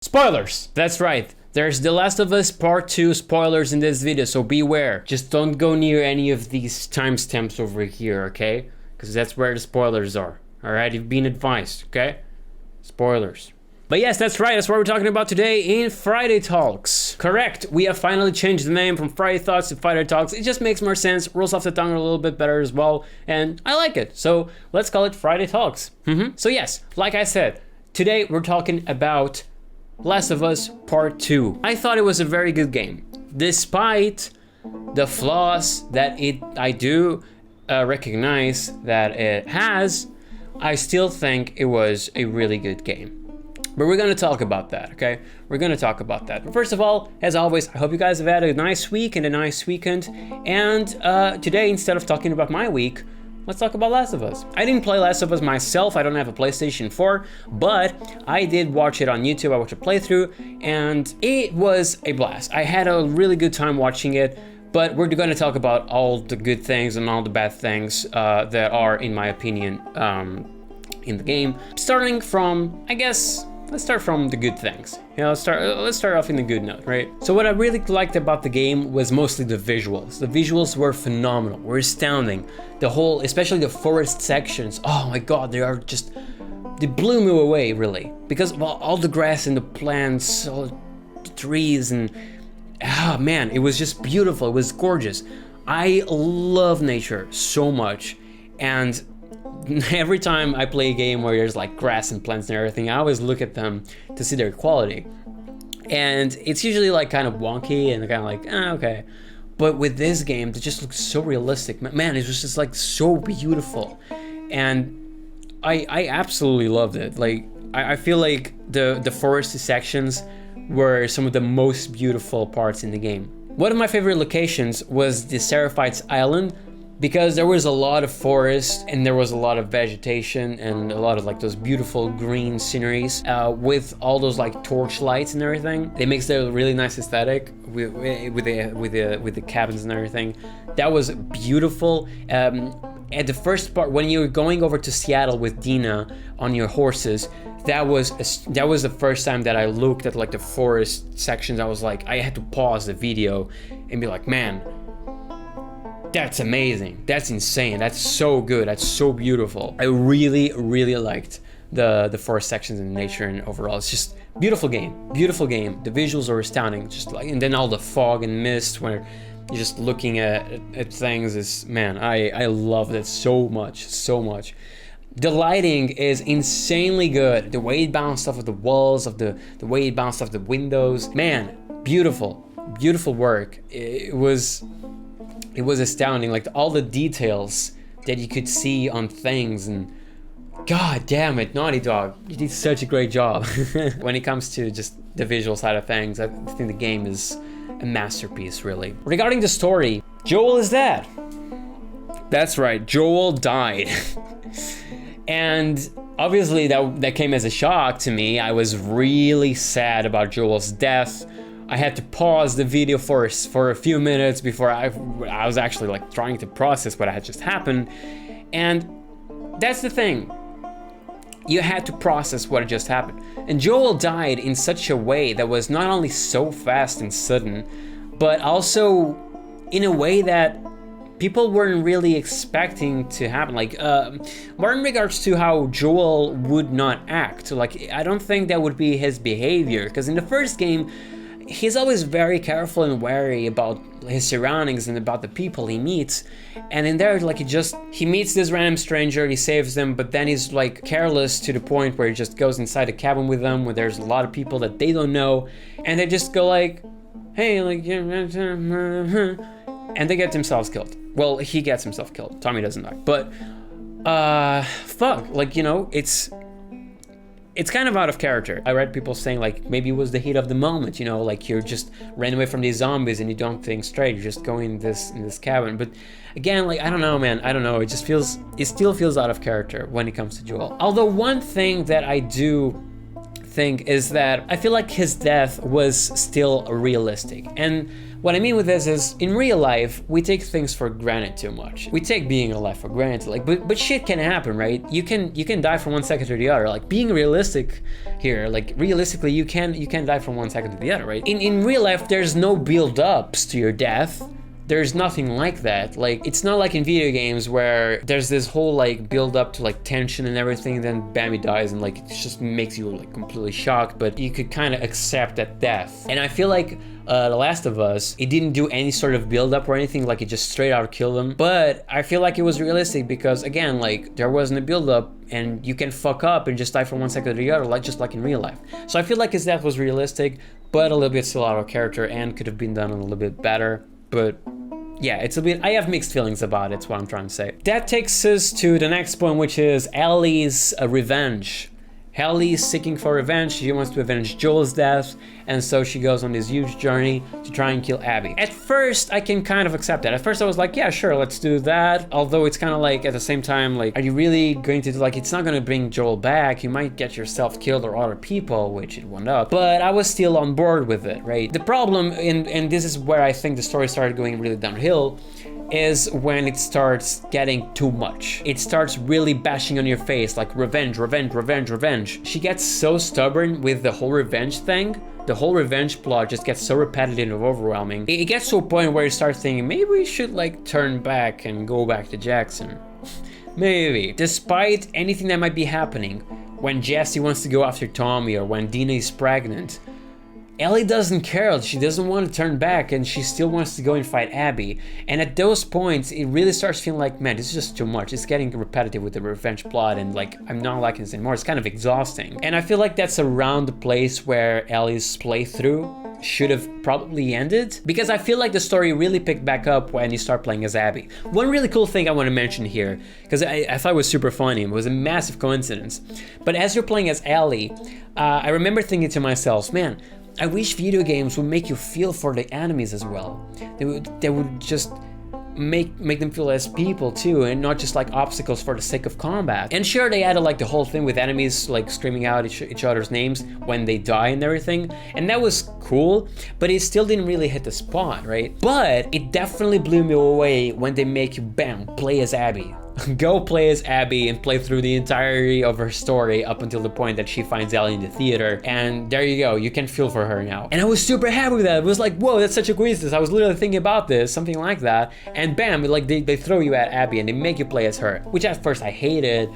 Spoilers! That's right. There's The Last of Us Part 2 spoilers in this video, so beware. Just don't go near any of these timestamps over here, okay? Because that's where the spoilers are. Alright, you've been advised, okay? Spoilers. But yes, that's right, that's what we're talking about today in Friday Talks. Correct, we have finally changed the name from Friday Thoughts to Friday Talks. It just makes more sense, rolls off the tongue a little bit better as well, and I like it. So let's call it Friday Talks. So yes, like I said, today we're talking about Last of Us Part 2. I thought it was a very good game. Despite the flaws that I do recognize that it has, I still think it was a really good game. But we're gonna talk about that, okay? We're gonna talk about that. But first of all, as always, I hope you guys have had a nice week and a nice weekend. And today, instead of talking about my week, let's talk about Last of Us. I didn't play Last of Us myself, I don't have a PlayStation 4, but I did watch it on YouTube, I watched a playthrough, and it was a blast. I had a really good time watching it, but we're gonna talk about all the good things and all the bad things that are, in my opinion, in the game. Starting from, I guess, let's start from the good things. You know, let's start off in a good note, right? So what I really liked about the game was mostly the visuals. The visuals were phenomenal, were astounding. The whole, especially the forest sections, oh my god, they blew me away, really. Because of all the grass and the plants, all the trees, and man, it was just beautiful, it was gorgeous. I love nature so much, and every time I play a game where there's like grass and plants and everything, I always look at them to see their quality. And it's usually like kind of wonky and kind of like, okay. But with this game, it just looks so realistic. Man, it was just like so beautiful. And I absolutely loved it. Like, I feel like the forest sections were some of the most beautiful parts in the game. One of my favorite locations was the Seraphites Island, because there was a lot of forest and there was a lot of vegetation and a lot of like those beautiful green sceneries with all those like torch lights and everything. It makes a really nice aesthetic with the cabins and everything. That was beautiful. At the first part, when you were going over to Seattle with Dina on your horses, that was the first time that I looked at like the forest sections. I was like, I had to pause the video and be like, man, that's amazing, that's insane, that's so good, that's so beautiful. I really, really liked the forest sections and nature, and overall it's just beautiful game. The visuals are astounding, just like, and then all the fog and mist where you're just looking at things is, man, I love that so much. The lighting is insanely good. The way it bounced off of the walls, the way it bounced off the windows, man, beautiful work. It was astounding, like all the details that you could see on things, and god damn it, Naughty Dog, you did such a great job. When it comes to just the visual side of things, I think the game is a masterpiece, really. Regarding the story, Joel is dead. That's right, Joel died. And obviously that came as a shock to me. I was really sad about Joel's death. I had to pause the video for a few minutes before I was actually like trying to process what had just happened. And that's the thing. You had to process what had just happened. And Joel died in such a way that was not only so fast and sudden, but also in a way that people weren't really expecting to happen. Like, more in regards to how Joel would not act. Like, I don't think that would be his behavior, because in the first game, he's always very careful and wary about his surroundings and about the people he meets. And in there, like, he meets this random stranger, he saves them, but then he's like careless to the point where he just goes inside a cabin with them where there's a lot of people that they don't know, and they just go like, hey, like, and they get themselves killed. Well, he gets himself killed. Tommy doesn't die. But, fuck, like, you know, it's kind of out of character. I read people saying like maybe it was the heat of the moment, you know, like you're just ran away from these zombies and you don't think straight, you're just going in this cabin. But again, like, I don't know, man, I don't know. It still feels out of character when it comes to Joel. Although one thing that I do thing is that I feel like his death was still realistic. And what I mean with this is, in real life, we take things for granted too much. We take being alive for granted, like, but shit can happen, right? You can die from one second to the other. Like, being realistic here, like, realistically, you can die from one second to the other, right? In real life, there's no build-ups to your death. There's nothing like that. Like, it's not like in video games where there's this whole like build up to like tension and everything, and then bam, he dies, and like it just makes you like completely shocked, but you could kind of accept that death. And I feel like The Last of Us, it didn't do any sort of build up or anything, like it just straight out killed him. But I feel like it was realistic because, again, like there wasn't a build up, and you can fuck up and just die from one second to the other, like just like in real life. So I feel like his death was realistic, but a little bit still out of character and could have been done a little bit better. But yeah, it's a bit, I have mixed feelings about it, that's what I'm trying to say. That takes us to the next point, which is Ellie's revenge. Ellie's seeking for revenge. She wants to avenge Joel's death, and so she goes on this huge journey to try and kill Abby. At first, I can kind of accept that. At first, I was like, yeah, sure, let's do that. Although it's kind of like, at the same time, like, are you really going to do, like, it's not going to bring Joel back. You might get yourself killed or other people, which it wound up. But I was still on board with it, right? The problem, and this is where I think the story started going really downhill, is when it starts getting too much. It starts really bashing on your face, like revenge, revenge, revenge, revenge. She gets so stubborn with the whole revenge thing. The whole revenge plot just gets so repetitive and overwhelming. It gets to a point where you start thinking, maybe we should like turn back and go back to Jackson. Maybe. Despite anything that might be happening, when Jesse wants to go after Tommy or when Dina is pregnant, Ellie doesn't care. She doesn't want to turn back, and she still wants to go and fight Abby. And at those points, it really starts feeling like, man, this is just too much. It's getting repetitive with the revenge plot, and like, I'm not liking this anymore. It's kind of exhausting. And I feel like that's around the place where Ellie's playthrough should have probably ended, because I feel like the story really picked back up when you start playing as Abby. One really cool thing I want to mention here, because I thought it was super funny, it was a massive coincidence, but as you're playing as Ellie, I remember thinking to myself, man, I wish video games would make you feel for the enemies as well. They would just make them feel as people too, and not just like obstacles for the sake of combat. And sure, they added like the whole thing with enemies like screaming out each other's names when they die and everything, and that was cool, but it still didn't really hit the spot, right? But it definitely blew me away when they make you, bam, play as Abby. Go play as Abby and play through the entirety of her story up until the point that she finds Ellie in the theater, and there you go, you can feel for her now. And I was super happy with that. It was like, whoa, that's such a coincidence. I was literally thinking about this, something like that, and bam, like they throw you at Abby and they make you play as her, which at first I hated.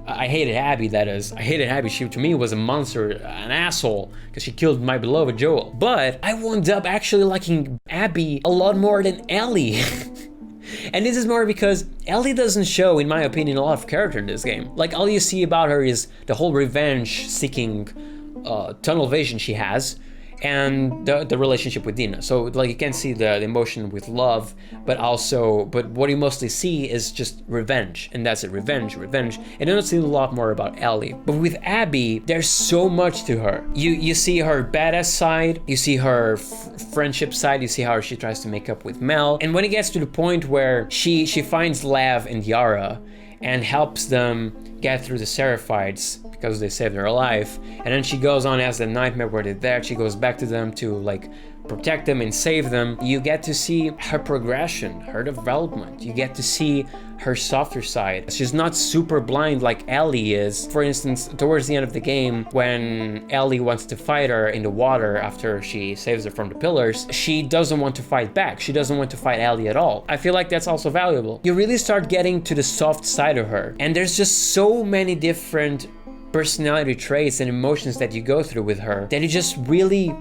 I hated Abby, that is. I hated Abby. She, to me, was a monster, an asshole, because she killed my beloved Joel. But I wound up actually liking Abby a lot more than Ellie. And this is more because Ellie doesn't show, in my opinion, a lot of character in this game. Like, all you see about her is the whole revenge-seeking tunnel vision she has, and the relationship with Dina. So like you can see the emotion with love, but what you mostly see is just revenge, and that's it, revenge. And you don't see a lot more about Ellie. But with Abby, there's so much to her. You see her badass side, you see her friendship side, you see how she tries to make up with Mel, and when it gets to the point where she finds Lav and Yara and helps them get through the Seraphites because they saved her life, and then she goes on as the nightmare where they're there, she goes back to them to like protect them and save them. You get to see her progression, her development. You get to see her softer side. She's not super blind like Ellie is. For instance, towards the end of the game, when Ellie wants to fight her in the water after she saves her from the pillars, she doesn't want to fight back. She doesn't want to fight Ellie at all. I feel like that's also valuable. You really start getting to the soft side of her, and there's just so many different personality traits and emotions that you go through with her that you just really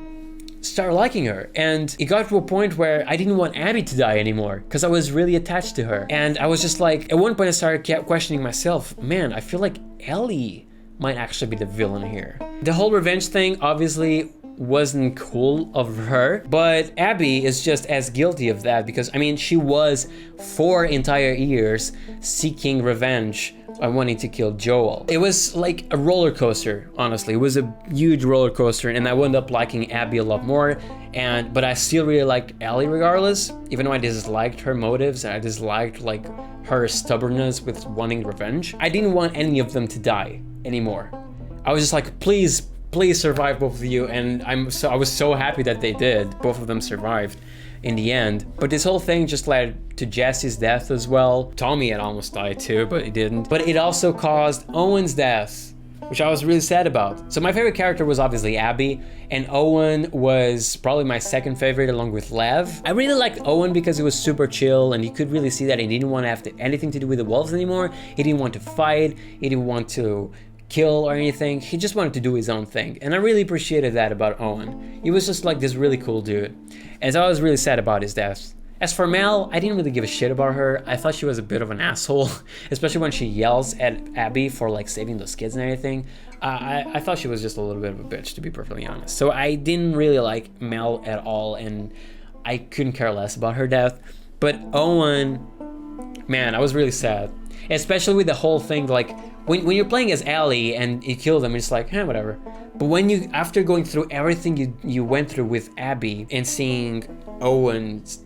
start liking her. And it got to a point where I didn't want Abby to die anymore because I was really attached to her. And I was just like, at one point I started questioning myself, man, I feel like Ellie might actually be the villain here. The whole revenge thing obviously wasn't cool of her, but Abby is just as guilty of that, because I mean, she was 4 entire years seeking revenge and wanting to kill Joel. It was like a roller coaster, honestly. It was a huge roller coaster, and I wound up liking Abby a lot more, but I still really liked Ellie regardless, even though I disliked her motives and I disliked like her stubbornness with wanting revenge. I didn't want any of them to die anymore. I was just like, please please survive, both of you. And I was so happy that they did. Both of them survived in the end. But this whole thing just led to Jesse's death as well. Tommy had almost died too, but he didn't. But it also caused Owen's death, which I was really sad about. So my favorite character was obviously Abby, and Owen was probably my second favorite along with Lev. I really liked Owen because he was super chill, and you could really see that he didn't want to have anything to do with the wolves anymore. He didn't want to fight, he didn't want to kill or anything. He just wanted to do his own thing, and I really appreciated that about Owen. He was just like this really cool dude, and so I was really sad about his death. As for Mel, I didn't really give a shit about her. I thought she was a bit of an asshole, especially when she yells at Abby for like saving those kids and everything. I thought she was just a little bit of a bitch, to be perfectly honest. So I didn't really like Mel at all, and I couldn't care less about her death. But Owen, man, I was really sad, especially with the whole thing. Like when you're playing as Ellie and you kill them, it's like, whatever. But when you, after going through everything you went through with Abby and seeing Owen's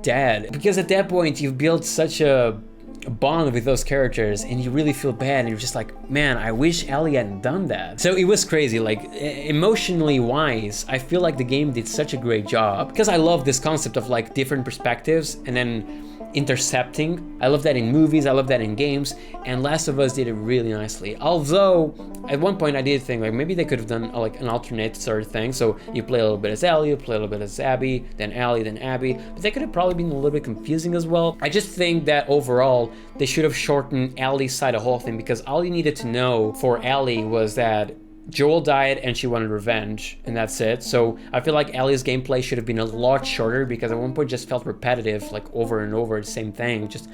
dead, because at that point you've built such a bond with those characters and you really feel bad, and you're just like, man, I wish Ellie hadn't done that. So it was crazy. Like emotionally wise, I feel like the game did such a great job, because I love this concept of like different perspectives and then intercepting. I love that in movies, I love that in games, and Last of Us did it really nicely. Although at one point I did think like maybe they could have done like an alternate sort of thing, so you play a little bit as Ellie, you play a little bit as Abby, then Ellie, then Abby, but that could have probably been a little bit confusing as well. I just think that overall they should have shortened Ellie's side of the whole thing, because all you needed to know for Ellie was that Joel died and she wanted revenge, and that's it. So I feel like Ellie's gameplay should have been a lot shorter, because at one point it just felt repetitive, like over and over the same thing, just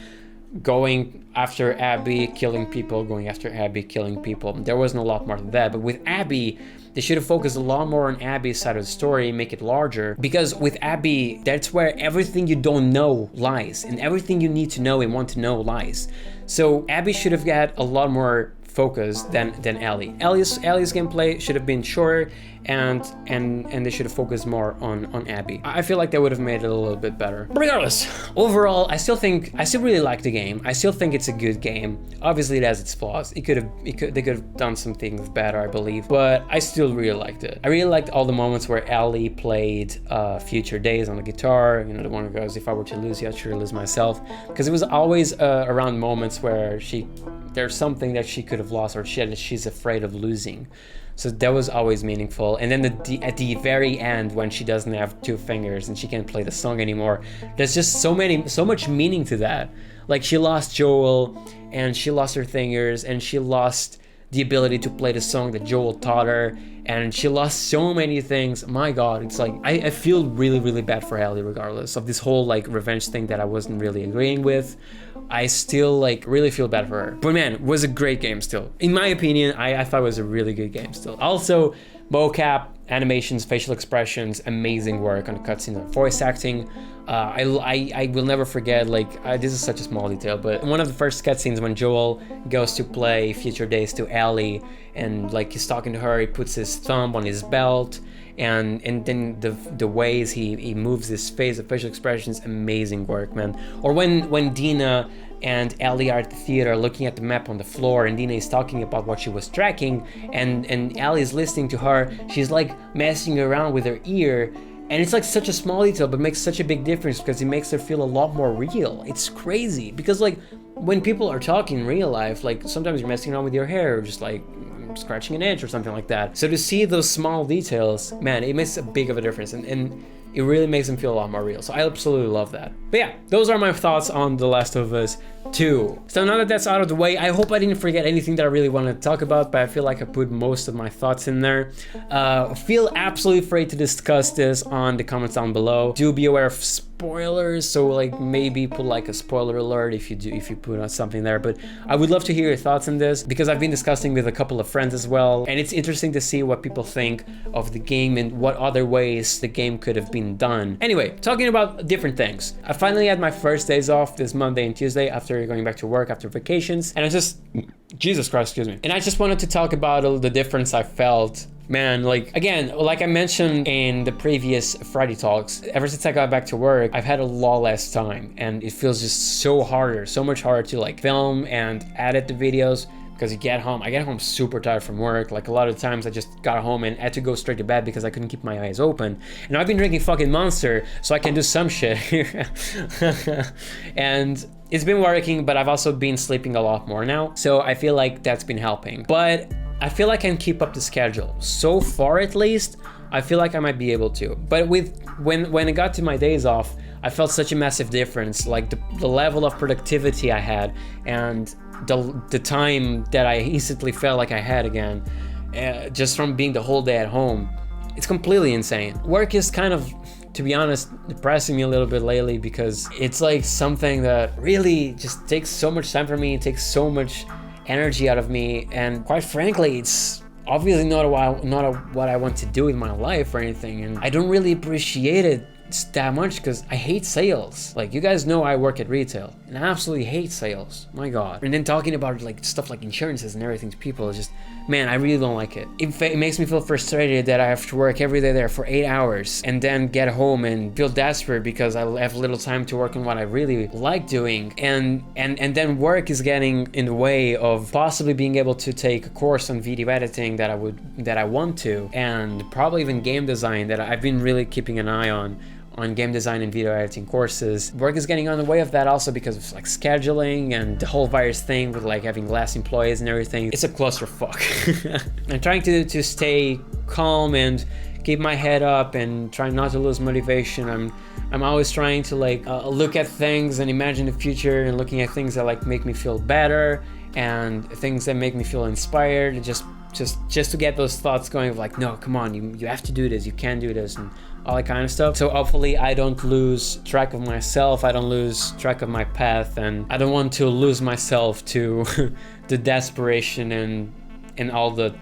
going after Abby, killing people, going after Abby, killing people. There wasn't a lot more than that. But with Abby, they should have focused a lot more on Abby's side of the story, make it larger, because with Abby, that's where everything you don't know lies, and everything you need to know and want to know lies. So Abby should have got a lot more focus than Ellie. Ellie's gameplay should have been shorter, and they should have focused more on Abby. I feel like that would have made it a little bit better. But regardless, overall, I still really like the game. I still think it's a good game. Obviously, it has its flaws. They could have done some things better, I believe, but I still really liked it. I really liked all the moments where Ellie played Future Days on the guitar. You know, the one who goes, "If I were to lose you, I'd sure lose myself," because it was always around moments where there's something that she could have lost, or she's afraid of losing. So that was always meaningful. And then at the very end, when she doesn't have two fingers and she can't play the song anymore, there's just so much meaning to that. Like, she lost Joel, and she lost her fingers, and she lost the ability to play the song that Joel taught her, and she lost so many things. My God, it's like, I feel really, really bad for Ellie, regardless of this whole like revenge thing that I wasn't really agreeing with. I still like really feel bad for her. But man, it was a great game still. In my opinion, I thought it was a really good game still. Also, mocap, animations, facial expressions, amazing work on the cutscenes and voice acting. I will never forget, like, this is such a small detail, but one of the first cutscenes when Joel goes to play Future Days to Ellie, and like he's talking to her, he puts his thumb on his belt, and then the ways he moves his face, the facial expressions, amazing work, man. Or when Dina and Ellie are at the theater looking at the map on the floor, and Dina is talking about what she was tracking, and Ellie is listening to her, she's like messing around with her ear, and it's like such a small detail but makes such a big difference, because it makes her feel a lot more real. It's crazy, because like when people are talking in real life, like sometimes you're messing around with your hair, or just like scratching an edge or something like that. So to see those small details, man, it makes a big of a difference, and it really makes them feel a lot more real. So I absolutely love that. But yeah, those are my thoughts on The Last of Us 2. So now that that's out of the way, I hope I didn't forget anything that I really wanted to talk about, but I feel like I put most of my thoughts in there. Feel absolutely free to discuss this on the comments down below. Do be aware of spoilers, so like maybe put like a spoiler alert if you put on something there. But I would love to hear your thoughts on this, because I've been discussing with a couple of friends as well, and it's interesting to see what people think of the game and what other ways the game could have been done. Anyway, talking about different things, I finally had my first days off this Monday and Tuesday after going back to work after vacations, and I just, Jesus Christ, excuse me, and I just wanted to talk about the difference I felt. Man, like, again, like I mentioned in the previous Friday talks, ever since I got back to work, I've had a lot less time, and it feels just so much harder to like film and edit the videos, because I get home super tired from work. Like a lot of times I just got home and had to go straight to bed because I couldn't keep my eyes open. And I've been drinking fucking Monster so I can do some shit here. And it's been working, but I've also been sleeping a lot more now. So I feel like that's been helping. But I feel like I can keep up the schedule. So far at least, I feel like I might be able to. But when it got to my days off, I felt such a massive difference. Like the level of productivity I had and the time that I instantly felt like I had again, just from being the whole day at home. It's completely insane. Work is kind of, to be honest, depressing me a little bit lately because it's like something that really just takes so much time from me, it takes so much energy out of me, and quite frankly, it's obviously not what I want to do with my life or anything, and I don't really appreciate it that much because I hate sales. Like, you guys know I work at retail and I absolutely hate sales. My god. And then talking about like stuff like insurances and everything to people is just, man, I really don't like it. It makes me feel frustrated that I have to work every day there for 8 hours and then get home and feel desperate because I have little time to work on what I really like doing, and then work is getting in the way of possibly being able to take a course on video editing that I want to, and probably even game design that I've been really keeping an eye on game design and video editing courses. Work is getting on the way of that also because of like scheduling and the whole virus thing with like having less employees and everything. It's a clusterfuck. I'm trying to stay calm and keep my head up and try not to lose motivation. I'm always trying to like look at things and imagine the future and looking at things that like make me feel better and things that make me feel inspired, and just to get those thoughts going of like, no, come on, you have to do this, you can do this, and all that kind of stuff. So hopefully I don't lose track of myself, I don't lose track of my path, and I don't want to lose myself to the desperation and all the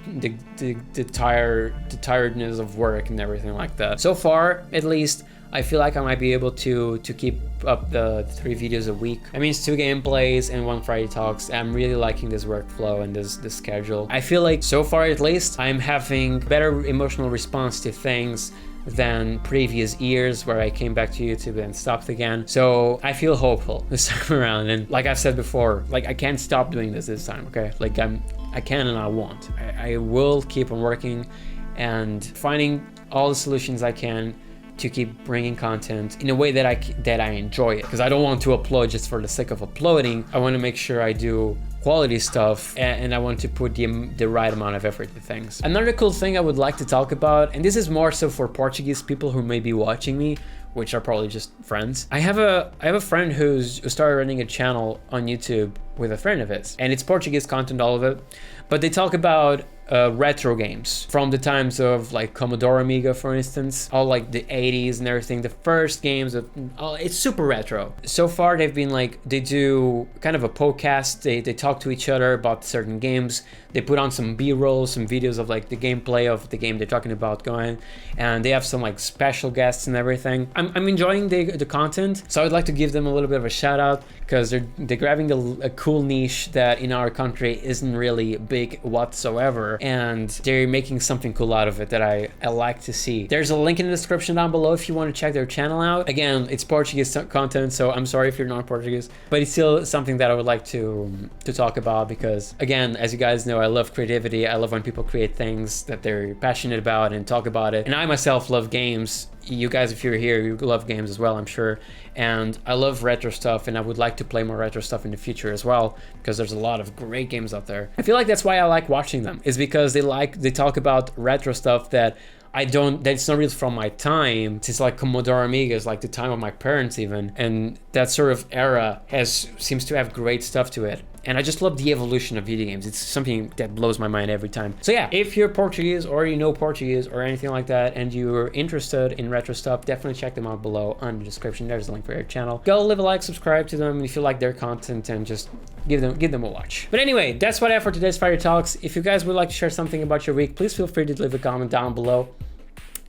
tiredness of work and everything like that. So far, at least, I feel like I might be able to keep up the 3 videos a week. I mean, it's 2 gameplays and 1 Friday Talks. I'm really liking this workflow and this schedule. I feel like so far at least, I'm having better emotional response to things than previous years where I came back to YouTube and stopped again. So I feel hopeful this time around. And like I've said before, like I can't stop doing this time, okay? Like I can and I won't. I will keep on working and finding all the solutions I can to keep bringing content in a way that I enjoy it, because I don't want to upload just for the sake of uploading. I want to make sure I do quality stuff, and I want to put the right amount of effort to things. Another cool thing I would like to talk about, and this is more so for Portuguese people who may be watching me, which are probably just friends. I have a friend who started running a channel on YouTube with a friend of his, and it's Portuguese content, all of it, but they talk about retro games from the times of like Commodore Amiga, for instance, all like the 80s and everything, the first games of, it's super retro. So far they've been like, they do kind of a podcast, they talk to each other about certain games, they put on some b-roll, some videos of like the gameplay of the game they're talking about going, and they have some like special guests and everything. I'm enjoying the content, so I'd like to give them a little bit of a shout out, because they're grabbing a cool niche that in our country isn't really big whatsoever, and they're making something cool out of it that I like to see. There's a link in the description down below if you want to check their channel out. Again, it's Portuguese content, so I'm sorry if you're not Portuguese, but it's still something that I would like to talk about, because again, as you guys know, I love creativity. I love when people create things that they're passionate about and talk about it. And I myself love games. You guys, if you're here, you love games as well, I'm sure. And I love retro stuff, and I would like to play more retro stuff in the future as well, because there's a lot of great games out there. I feel like that's why I like watching them, is because they talk about retro stuff that's not really from my time. It's like Commodore Amiga is like the time of my parents even, and that sort of era seems to have great stuff to it. And I just love the evolution of video games. It's something that blows my mind every time. So yeah, if you're Portuguese or you know Portuguese or anything like that, and you're interested in retro stuff, definitely check them out below on the description. There's a link for their channel. Go leave a like, subscribe to them if you like their content, and just give them a watch. But anyway, that's what I have for today's Friday Talks. If you guys would like to share something about your week, please feel free to leave a comment down below.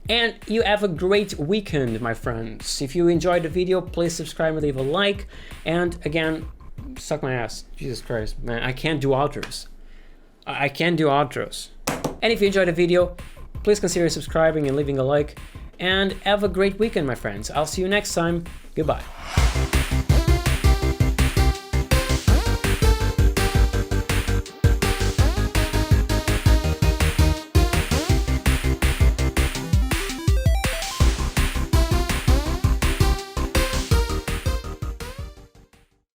And you have a great weekend, my friends. If you enjoyed the video, please subscribe and leave a like. And again, suck my ass. Jesus Christ, man, I can't do outros. I can't do outros. And if you enjoyed the video, please consider subscribing and leaving a like. And have a great weekend, my friends. I'll see you next time. Goodbye.